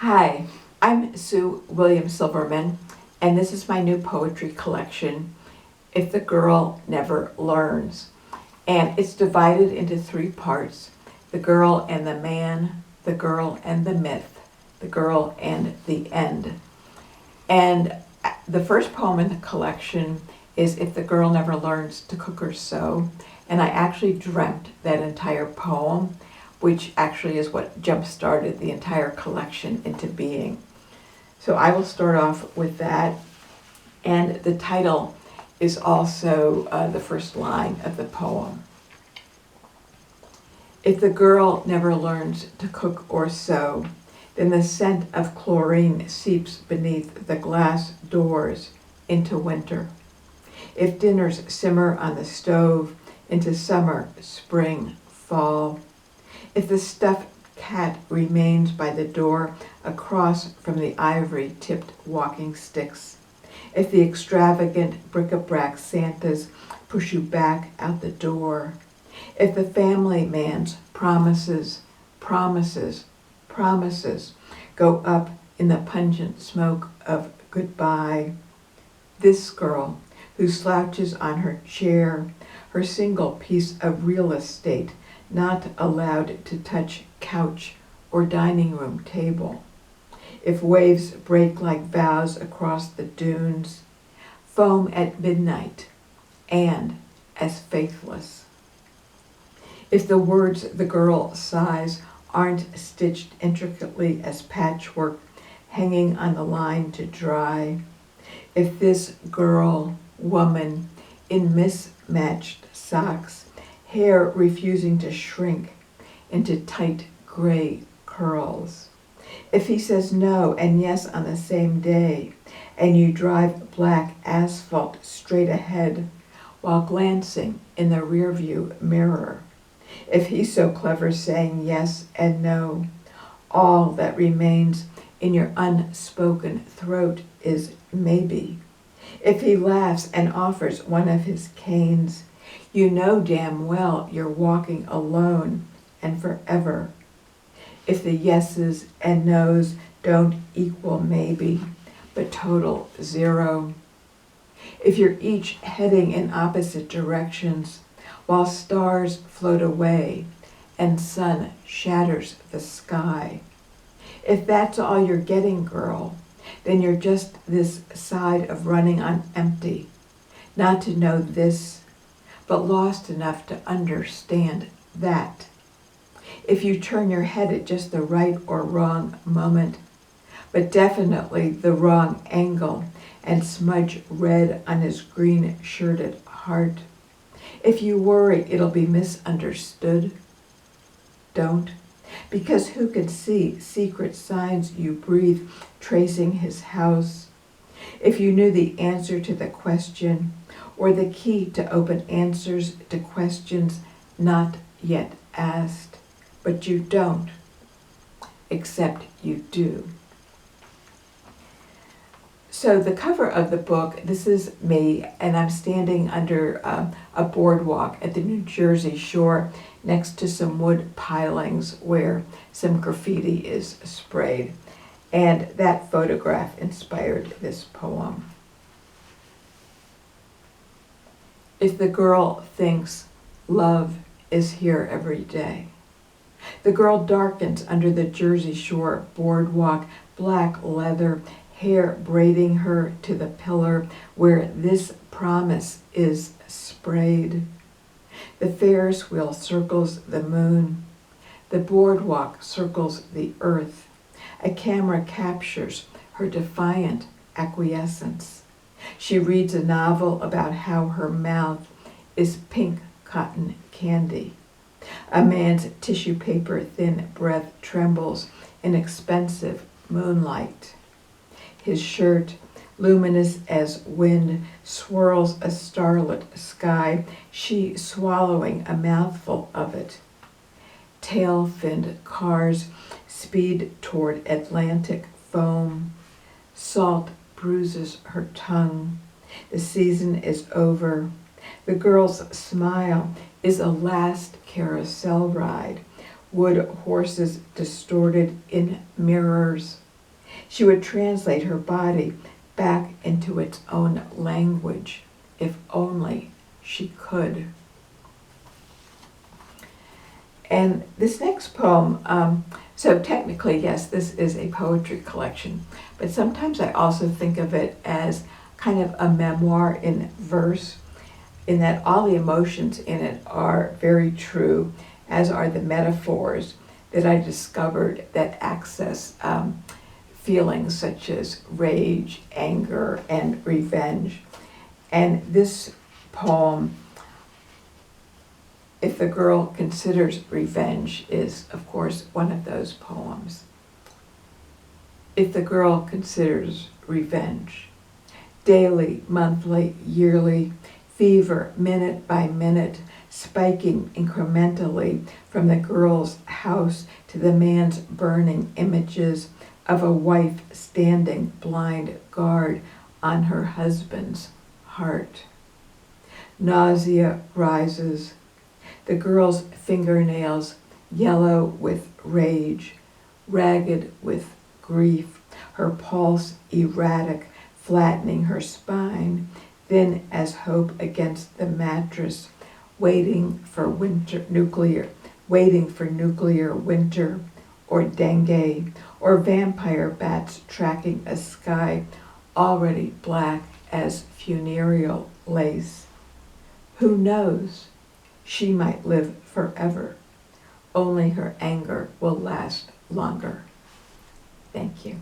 Hi, I'm Sue William Silverman, and this is my new poetry collection, If the Girl Never Learns. And it's divided into three parts: the girl and the man, the girl and the myth, the girl and the end. And the first poem in the collection is If the Girl Never Learns to Cook or Sew. And I actually dreamt that entire poem, which actually is what jump-started the entire collection into being. So I will start off with that. And the title is also the first line of the poem. If the girl never learns to cook or sew, then the scent of chlorine seeps beneath the glass doors into winter. If dinners simmer on the stove into summer, spring, fall. If the stuffed cat remains by the door across from the ivory-tipped walking sticks. If the extravagant bric-a-brac Santas push you back out the door. If the family man's promises go up in the pungent smoke of goodbye. This girl who slouches on her chair, her single piece of real estate, not allowed to touch couch or dining room table. If waves break like vows across the dunes, foam at midnight, and as faithless. If the words the girl sighs aren't stitched intricately as patchwork hanging on the line to dry. If this girl, woman, in mismatched socks, hair refusing to shrink into tight gray curls. If he says no and yes on the same day, and you drive black asphalt straight ahead while glancing in the rearview mirror. If he's so clever saying yes and no, all that remains in your unspoken throat is maybe. If he laughs and offers one of his canes, you know damn well you're walking alone and forever. If the yeses and nos don't equal maybe, but total zero. If you're each heading in opposite directions, while stars float away and sun shatters the sky. If that's all you're getting, girl, then you're just this side of running on empty, not to know this, but lost enough to understand that. If you turn your head at just the right or wrong moment, but definitely the wrong angle, and smudge red on his green-shirted heart. If you worry it'll be misunderstood, don't. Because who can see secret signs you breathe tracing his house? If you knew the answer to the question, or the key to open answers to questions not yet asked, but you don't, except you do. So the cover of the book, this is me, and I'm standing under a boardwalk at the New Jersey shore next to some wood pilings where some graffiti is sprayed. And that photograph inspired this poem. If the girl thinks love is here every day. The girl darkens under the Jersey Shore boardwalk, black leather, hair braiding her to the pillar where this promise is sprayed. The Ferris wheel circles the moon. The boardwalk circles the earth. A camera captures her defiant acquiescence. She reads a novel about how her mouth is pink cotton candy. A man's tissue paper thin breath trembles in expensive moonlight. His shirt, luminous as wind, swirls a starlit sky, she swallowing a mouthful of it. Tail-finned cars speed toward Atlantic foam. Salt bruises her tongue. The season is over. The girl's smile is a last carousel ride. Wood horses distorted in mirrors. She would translate her body back into its own language, if only she could. And this next poem, so technically, yes, this is a poetry collection, but sometimes I also think of it as kind of a memoir in verse, in that all the emotions in it are very true, as are the metaphors that I discovered that access feelings such as rage, anger, and revenge. And this poem, If the Girl Considers Revenge, is, of course, one of those poems. If the girl considers revenge, daily, monthly, yearly, fever, minute by minute, spiking incrementally from the girl's house to the man's burning images of a wife standing blind guard on her husband's heart. Nausea rises. The girl's fingernails yellow with rage, ragged with grief, her pulse erratic, flattening her spine, thin as hope against the mattress, waiting for nuclear winter, or dengue, or vampire bats tracking a sky already black as funereal lace. Who knows? She might live forever. Only her anger will last longer. Thank you.